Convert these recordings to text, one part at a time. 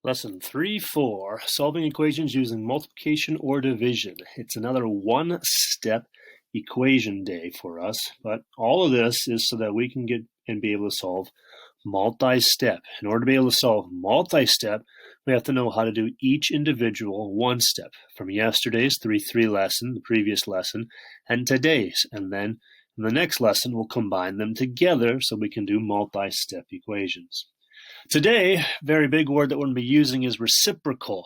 Lesson 3-4, solving equations using multiplication or division. It's another one-step equation day for us, but all of this is so that we can get and be able to solve multi-step. In order to be able to solve multi-step, we have to know how to do each individual one step from yesterday's 3-3 lesson, the previous lesson, and today's. And then in the next lesson, we'll combine them together so we can do multi-step equations. Today, very big word that we're going to be using is reciprocal.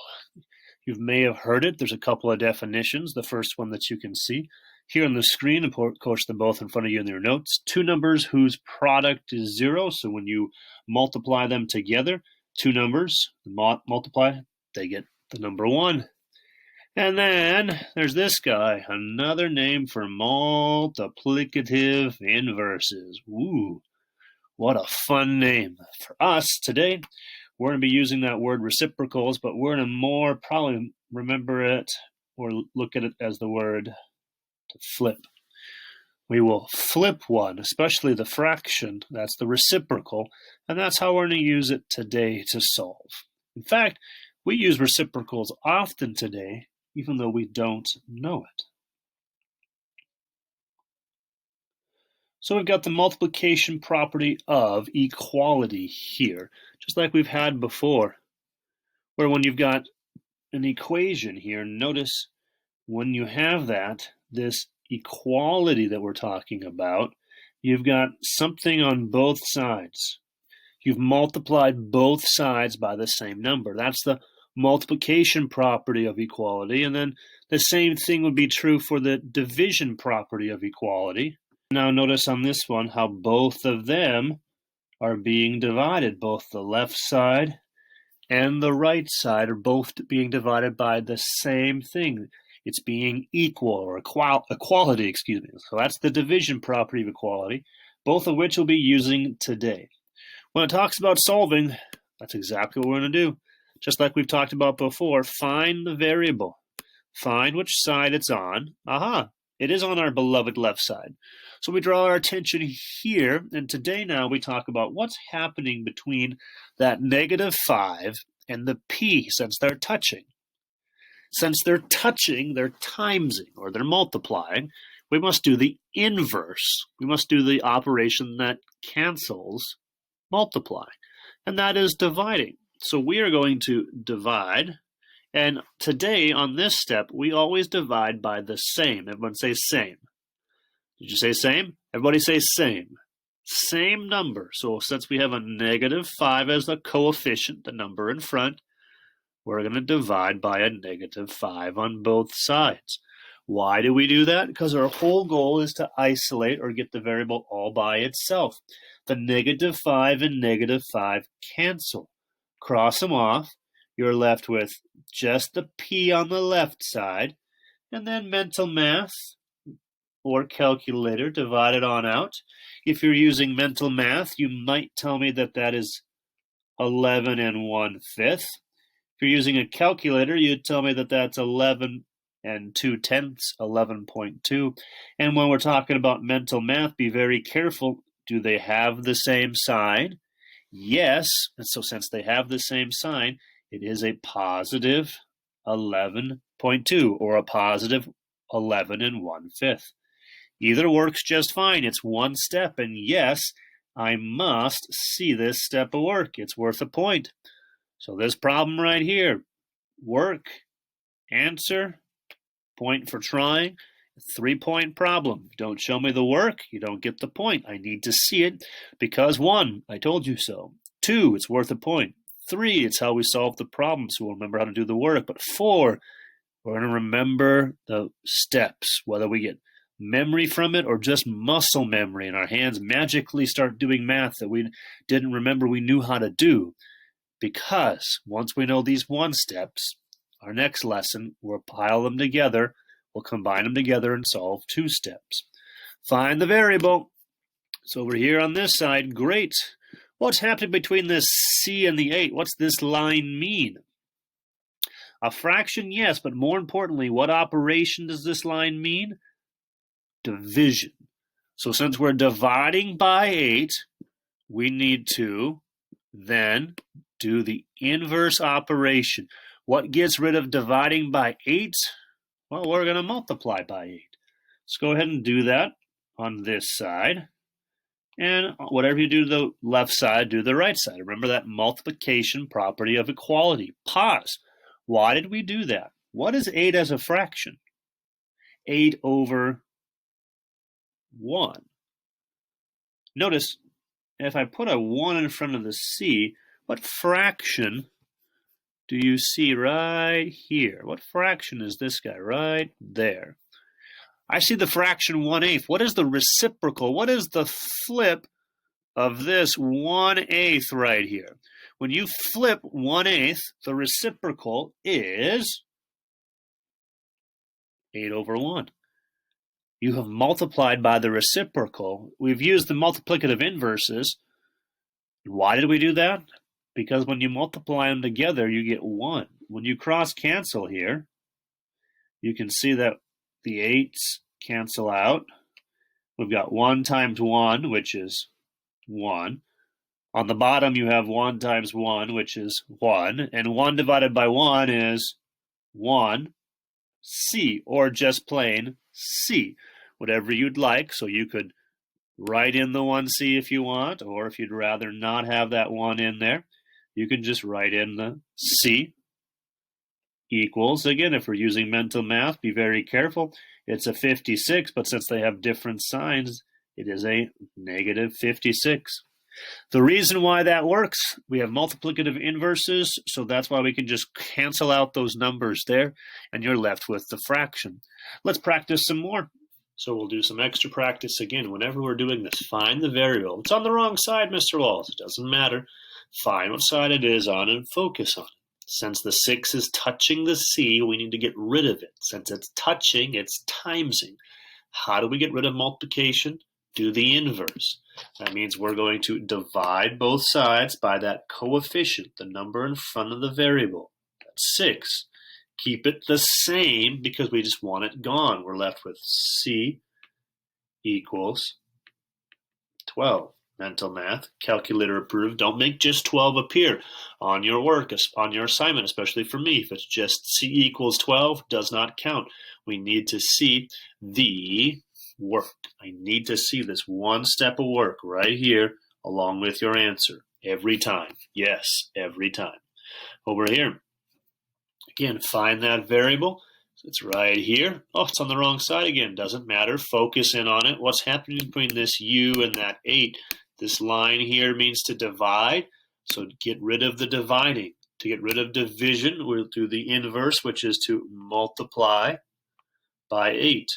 You may have heard it. There's a couple of definitions. The first one that you can see here on the screen, of course, they're both in front of you in your notes. Two numbers whose product is 0. So when you multiply them together, two numbers multiply, they get the number 1. And then there's this guy, another name for multiplicative inverses. Ooh. What a fun name. For us today, we're going to be using that word reciprocals, but we're going to more probably remember it or look at it as the word to flip. We will flip one, especially the fraction. That's the reciprocal, and that's how we're going to use it today to solve. In fact, we use reciprocals often today, even though we don't know it. So we've got the multiplication property of equality here, just like we've had before, where when you've got an equation here, notice when you have that, this equality that we're talking about, you've got something on both sides. You've multiplied both sides by the same number. That's the multiplication property of equality, and then the same thing would be true for the division property of equality. Now notice on this one how both of them are being divided. Both the left side and the right side are both being divided by the same thing. It's being equal, or equality, excuse me. So that's the division property of equality, both of which we'll be using today. When it talks about solving, that's exactly what we're going to do. Just like we've talked about before, find the variable. Find which side it's on. Aha! It is on our beloved left side. So we draw our attention here, and today now we talk about what's happening between that -5 and the p, since they're touching. Since they're touching, they're timesing, or they're multiplying, we must do the inverse. We must do the operation that cancels multiply, and that is dividing. So we are going to divide. And today, on this step, we always divide by the same. Everyone say same. Did you say same? Everybody say same. Same number. So since we have a -5 as the coefficient, the number in front, we're going to divide by a -5 on both sides. Why do we do that? Because our whole goal is to isolate or get the variable all by itself. The -5 and -5 cancel. Cross them off. You're left with just the p on the left side, and then mental math or calculator, divide it on out. If you're using mental math, you might tell me that that is 11 1/5. If you're using a calculator, you'd tell me that that's 11 2/10, 11.2. And when we're talking about mental math, be very careful. Do they have the same sign? Yes, and so since they have the same sign, it is a positive 11.2 or a positive 11 1/5. Either works just fine. It's one step, and yes, I must see this step of work. It's worth a point. So this problem right here, work, answer, point for trying, 3-point problem. Don't show me the work, you don't get the point. I need to see it because 1, I told you so. 2, it's worth a point. 3, it's how we solve the problem, so we'll remember how to do the work. But 4, we're going to remember the steps, whether we get memory from it or just muscle memory, and our hands magically start doing math that we didn't remember we knew how to do. Because once we know these 1 steps, our next lesson, we'll pile them together, we'll combine them together and solve 2 steps. Find the variable. So over here on this side, great. What's happening between this c and the 8? What's this line mean? A fraction, yes, but more importantly, what operation does this line mean? Division. So since we're dividing by 8, we need to then do the inverse operation. What gets rid of dividing by 8? Well, we're going to multiply by 8. Let's go ahead and do that on this side. And whatever you do to the left side, do the right side. Remember that multiplication property of equality. Pause. Why did we do that? What is 8 as a fraction? 8 over 1. Notice, if I put a 1 in front of the C, what fraction do you see right here? What fraction is this guy right there? I see the fraction 1/8. What is the reciprocal? What is the flip of this 1/8 right here? When you flip 1/8, the reciprocal is 8 over 1. You have multiplied by the reciprocal. We've used the multiplicative inverses. Why did we do that? Because when you multiply them together, you get 1. When you cross cancel here, you can see that the 8's cancel out. We've got 1 times 1, which is 1. On the bottom, you have 1 times 1, which is 1. And 1 divided by 1 is 1. C, or just plain C, whatever you'd like. So you could write in the 1C if you want, or if you'd rather not have that 1 in there, you can just write in the C equals. Again, if we're using mental math, be very careful. It's a 56, but since they have different signs, it is a negative 56. The reason why that works, we have multiplicative inverses, so that's why we can just cancel out those numbers there, and you're left with the fraction. Let's practice some more. So we'll do some extra practice again. Whenever we're doing this, find the variable. It's on the wrong side, Mr. Wallace. It doesn't matter. Find what side it is on and focus on it. Since the 6 is touching the C, we need to get rid of it. Since it's touching, it's timesing. How do we get rid of multiplication? Do the inverse. That means we're going to divide both sides by that coefficient, the number in front of the variable. That's 6. Keep it the same because we just want it gone. We're left with C equals 12. Mental math, calculator approved. Don't make just 12 appear on your work, on your assignment, especially for me. If it's just C equals 12, does not count. We need to see the work. I need to see this one step of work right here along with your answer every time. Yes, every time. Over here, again, find that variable. It's right here. Oh, it's on the wrong side again. Doesn't matter. Focus in on it. What's happening between this U and that 8? This line here means to divide. So get rid of the dividing. To get rid of division, we'll do the inverse, which is to multiply by 8.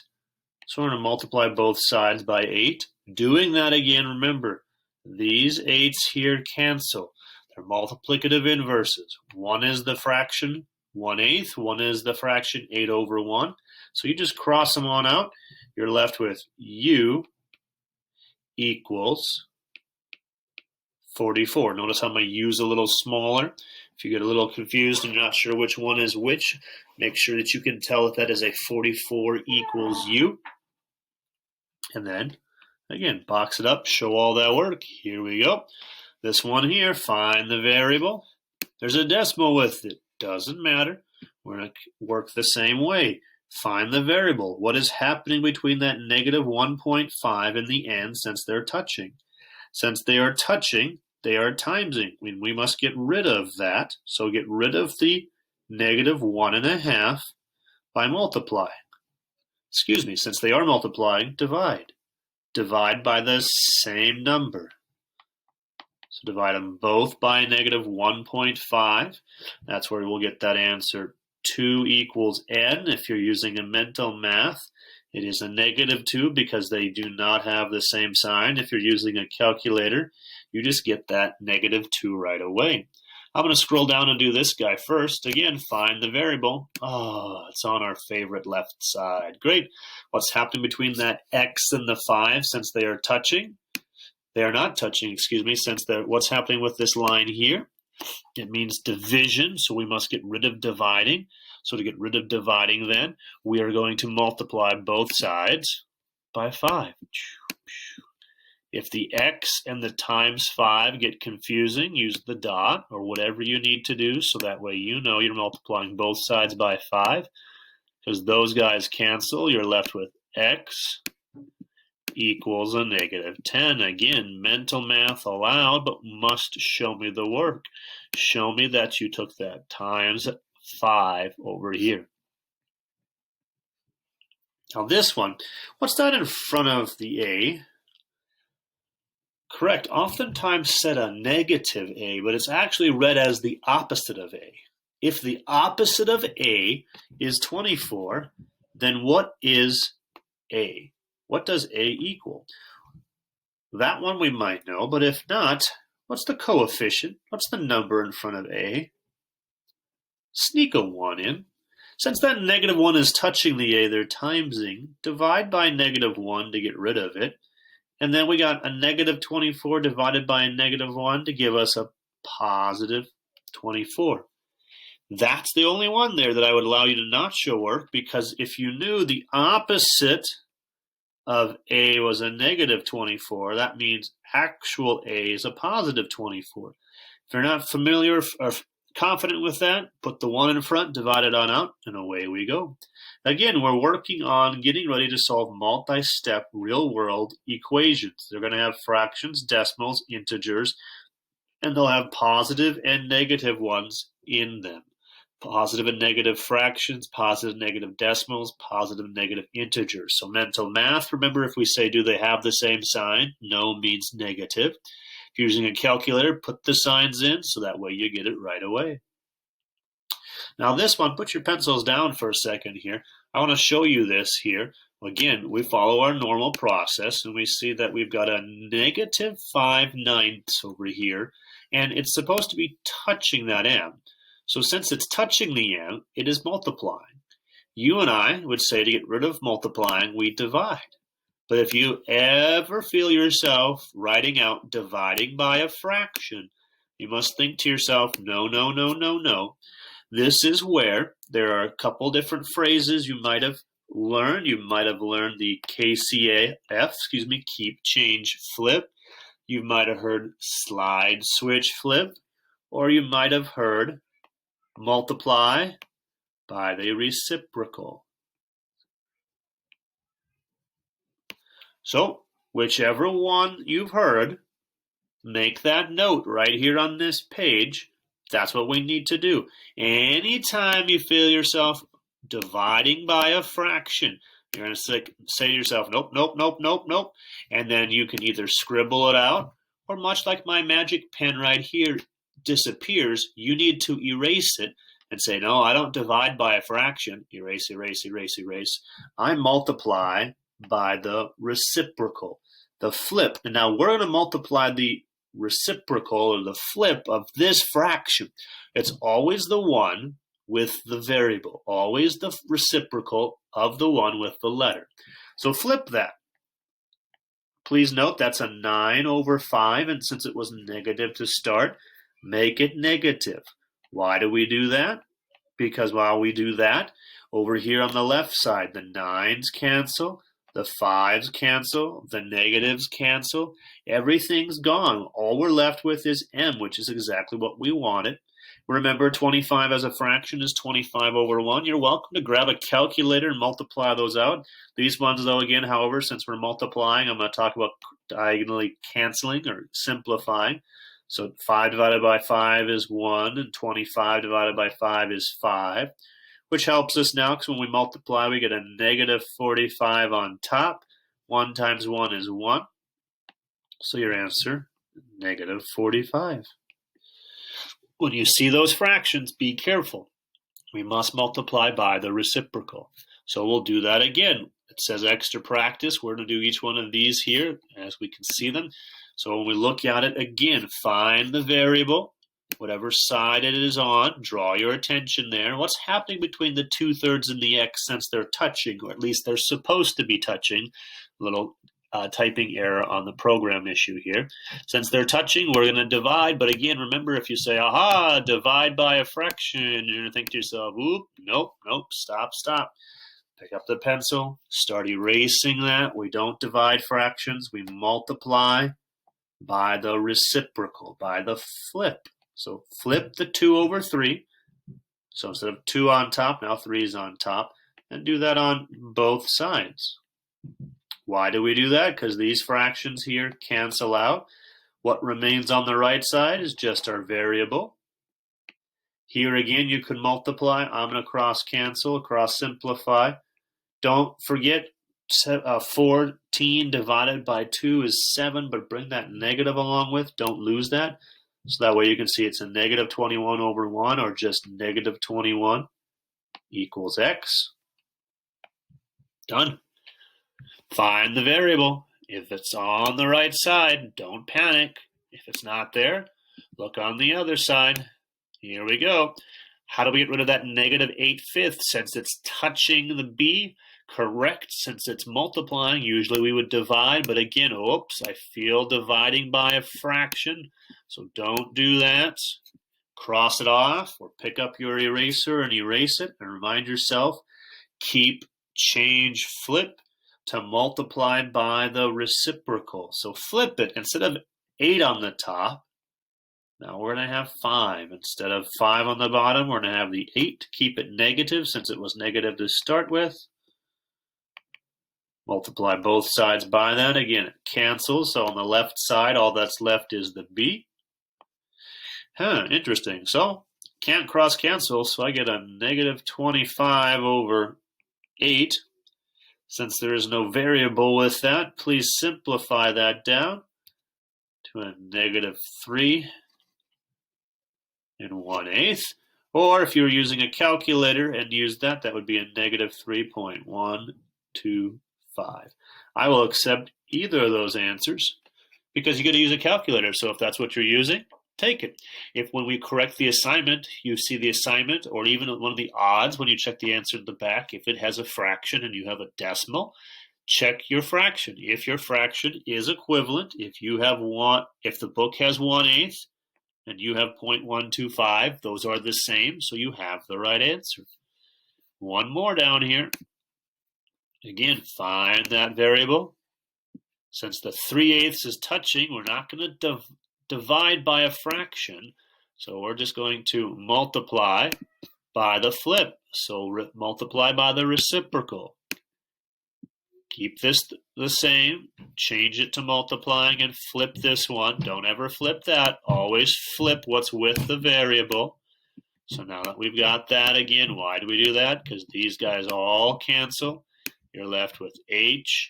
So we're going to multiply both sides by 8. Doing that again, remember, these 8's here cancel. They're multiplicative inverses. One is the fraction 1/8. One is the fraction 8 over 1. So you just cross them on out. You're left with U equals 44. Notice how my U's a little smaller. If you get a little confused and you're not sure which one is which, make sure that you can tell if that is a 44 equals U. And then, again, box it up, show all that work. Here we go. This one here, find the variable. There's a decimal with it. Doesn't matter. We're going to work the same way. Find the variable. What is happening between that negative 1.5 and the end since they're touching? Since they are touching, they are timesing. We must get rid of that. So get rid of the negative 1.5 by multiplying. Excuse me, since they are multiplying, divide. Divide by the same number. So divide them both by negative 1.5. That's where we'll get that answer 2 equals n. If you're using a mental math, it is a negative 2 because they do not have the same sign. If you're using a calculator, you just get that negative 2 right away. I'm going to scroll down and do this guy first. Again, find the variable. Oh, it's on our favorite left side. Great. What's happening between that x and the 5 since they are touching? They are not touching, excuse me, since what's happening with this line here? It means division, so we must get rid of dividing. So to get rid of dividing then, we are going to multiply both sides by 5. If the x and the times 5 get confusing, use the dot or whatever you need to do so that way you know you're multiplying both sides by 5. Because those guys cancel, you're left with x equals a negative 10. Again, mental math allowed, but must show me the work. Show me that you took that times 5 over here. Now this one, what's that in front of the a? Correct, oftentimes said a negative a, but it's actually read as the opposite of a. If the opposite of a is 24, then what is a? What does a equal? That one we might know, but if not, what's the coefficient? What's the number in front of a? Sneak a 1 in. Since that negative 1 is touching the a, they're timesing. Divide by negative 1 to get rid of it. And then we got a negative 24 divided by a negative 1 to give us a positive 24. That's the only one there that I would allow you to not show work, because if you knew the opposite of a was a negative 24, that means actual a is a positive 24. If you're not familiar or confident with that, put the 1 in front, divide it on out, and away we go. Again, we're working on getting ready to solve multi-step real-world equations. They're going to have fractions, decimals, integers, and they'll have positive and negative ones in them. Positive and negative fractions, positive and negative decimals, positive and negative integers. So mental math, remember if we say do they have the same sign? No means negative. If you're using a calculator, put the signs in so that way you get it right away. Now this one, put your pencils down for a second here. I want to show you this here. Again, we follow our normal process and we see that we've got a negative 5/9 over here, and it's supposed to be touching that m. So since it's touching the m, it is multiplying. You and I would say to get rid of multiplying, we divide. But if you ever feel yourself writing out dividing by a fraction, you must think to yourself, no, no, no, no, no. This is where there are a couple different phrases you might have learned. You might have learned the KCAF, keep, change, flip. You might have heard slide, switch, flip. Or you might have heard multiply by the reciprocal. So, whichever one you've heard, make that note right here on this page. That's what we need to do. Anytime you feel yourself dividing by a fraction, you're going to say to yourself, nope, nope, nope, nope, nope. And then you can either scribble it out, or much like my magic pen right here disappears, you need to erase it and say, no, I don't divide by a fraction. Erase, erase, erase, erase. I multiply by the reciprocal, the flip. And now we're going to multiply the reciprocal or the flip of this fraction. It's always the one with the variable, always the reciprocal of the one with the letter. So flip that. Please note that's a 9 over 5, and since it was negative to start, make it negative. Why do we do that? Because while we do that, over here on the left side, the 9s cancel, the 5s cancel, the negatives cancel, everything's gone. All we're left with is m, which is exactly what we wanted. Remember, 25 as a fraction is 25 over 1. You're welcome to grab a calculator and multiply those out. These ones, though, again, however, since we're multiplying, I'm going to talk about diagonally canceling or simplifying. So 5 divided by 5 is 1, and 25 divided by 5 is 5, which helps us now because when we multiply, we get a negative 45 on top. 1 times 1 is 1. So your answer, negative 45. When you see those fractions, be careful. We must multiply by the reciprocal. So we'll do that again. It says extra practice. We're going to do each one of these here as we can see them. So when we look at it again, find the variable, whatever side it is on, draw your attention there. What's happening between the 2/3 and the x since they're touching, or at least they're supposed to be touching? Little typing error on the program issue here. Since they're touching, we're going to divide. But again, remember, if you say, aha, divide by a fraction, you're going to think to yourself, oop, nope, nope, stop, stop. Pick up the pencil, start erasing that. We don't divide fractions. We multiply by the reciprocal, by the flip. So flip the 2 over 3. So instead of 2 on top, now 3 is on top. And do that on both sides. Why do we do that? Because these fractions here cancel out. What remains on the right side is just our variable. Here again, you can multiply. I'm going to cross cancel, cross simplify. Don't forget 14 divided by 2 is 7, but bring that negative along with. Don't lose that. So that way you can see it's a negative 21 over 1 or just negative 21 equals x. Done. Find the variable. If it's on the right side, don't panic. If it's not there, look on the other side. Here we go. How do we get rid of that negative 8/5 since it's touching the b? Correct, since it's multiplying, usually we would divide, but again, oops, I feel dividing by a fraction, so don't do that. Cross it off or pick up your eraser and erase it and remind yourself, keep, change, flip to multiply by the reciprocal. So flip it. Instead of 8 on the top, now we're going to have 5. Instead of 5 on the bottom, we're going to have the 8. Keep it negative since it was negative to start with. Multiply both sides by that. Again, it cancels. So on the left side, all that's left is the b. Interesting. So can't cross cancel, so I get a negative 25 over 8. Since there is no variable with that, please simplify that down to a negative 3 1/8. Or if you were using a calculator and used that, that would be a negative 3.125. I will accept either of those answers because you got to use a calculator. So if that's what you're using, take it. If when we correct the assignment, you see the assignment or even one of the odds when you check the answer at the back, if it has a fraction and you have a decimal, check your fraction. If your fraction is equivalent, if the book has 1/8 and you have 0.125, those are the same, so you have the right answer. One more down here. Again, find that variable. Since the 3/8 is touching, we're not going to divide by a fraction. So we're just going to multiply by the flip. So multiply by the reciprocal. Keep this the same. Change it to multiplying and flip this one. Don't ever flip that. Always flip what's with the variable. So now that we've got that again, why do we do that? Because these guys all cancel. You're left with h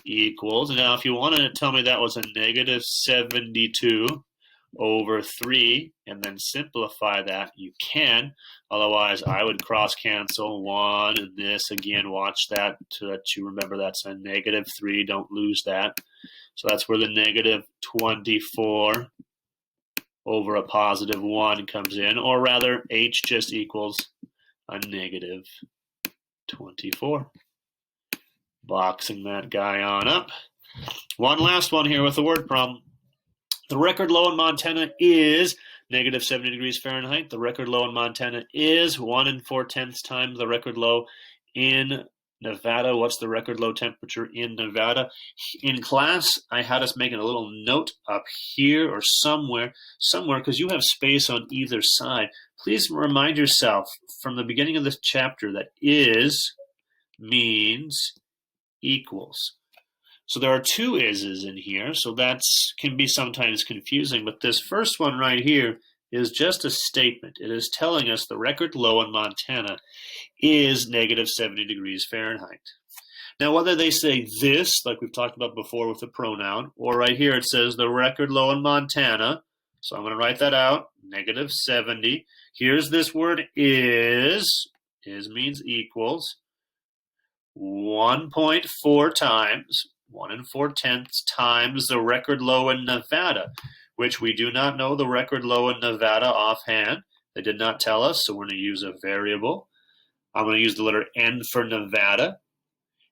equals. Now, if you wanted to tell me that was a negative 72 over 3 and then simplify that, you can. Otherwise, I would cross cancel 1 and this. Again, watch that so that you remember that's a negative 3. Don't lose that. So that's where the negative 24 over a positive 1 comes in. Or rather, h just equals a negative 24. Boxing that guy on up. One last one here with the word problem. The record low in Montana is negative 70 degrees Fahrenheit. The record low in Montana is 1 4/10 times the record low in Nevada. What's the record low temperature in Nevada? In class, I had us making a little note up here or somewhere, because you have space on either side. Please remind yourself from the beginning of this chapter that is means equals. So there are two is's in here, so that can be sometimes confusing, but this first one right here is just a statement. It is telling us the record low in Montana is negative 70 degrees Fahrenheit. Now, whether they say this, like we've talked about before with the pronoun, or right here it says the record low in Montana, so I'm going to write that out, negative 70. Here's this word is means equals. 1.4 times 1 4/10 times the record low in Nevada, which we do not know the record low in Nevada offhand. They did not tell us, so we're going to use a variable. I'm going to use the letter N for Nevada.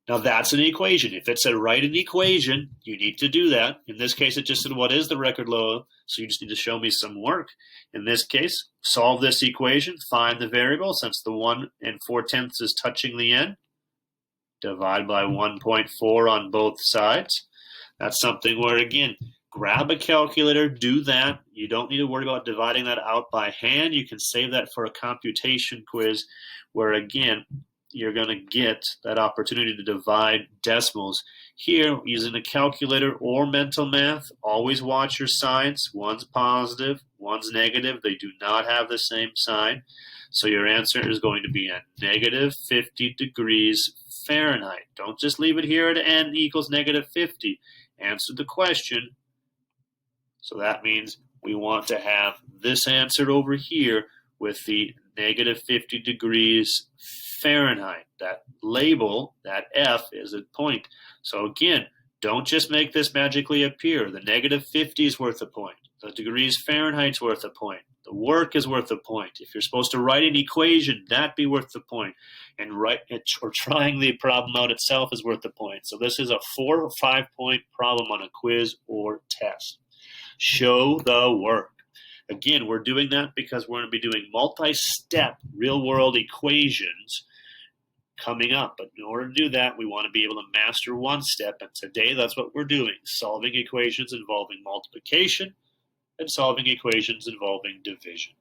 Now that's an equation. If it said write an equation, you need to do that. In this case, it just said what is the record low, so you just need to show me some work. In this case, solve this equation, find the variable since the 1 4/10 is touching the N. divide by 1.4 on both sides. That's something where, again, grab a calculator, do that. You don't need to worry about dividing that out by hand. You can save that for a computation quiz where, again, you're going to get that opportunity to divide decimals. Here, using a calculator or mental math, always watch your signs. One's positive, one's negative. They do not have the same sign. So your answer is going to be a negative 50 degrees Fahrenheit. Don't just leave it here at n equals negative 50. Answer the question. So that means we want to have this answered over here with the negative 50 degrees Fahrenheit. That label, that F, is a point. So again, don't just make this magically appear. The negative 50 is worth a point. The degrees Fahrenheit's worth a point. The work is worth a point. If you're supposed to write an equation, that'd be worth the point. And trying the problem out itself is worth the point. So this is a 4 or 5 point problem on a quiz or test. Show the work. Again, we're doing that because we're going to be doing multi-step real-world equations coming up. But in order to do that, we want to be able to master one step. And today, that's what we're doing, solving equations involving multiplication and solving equations involving division.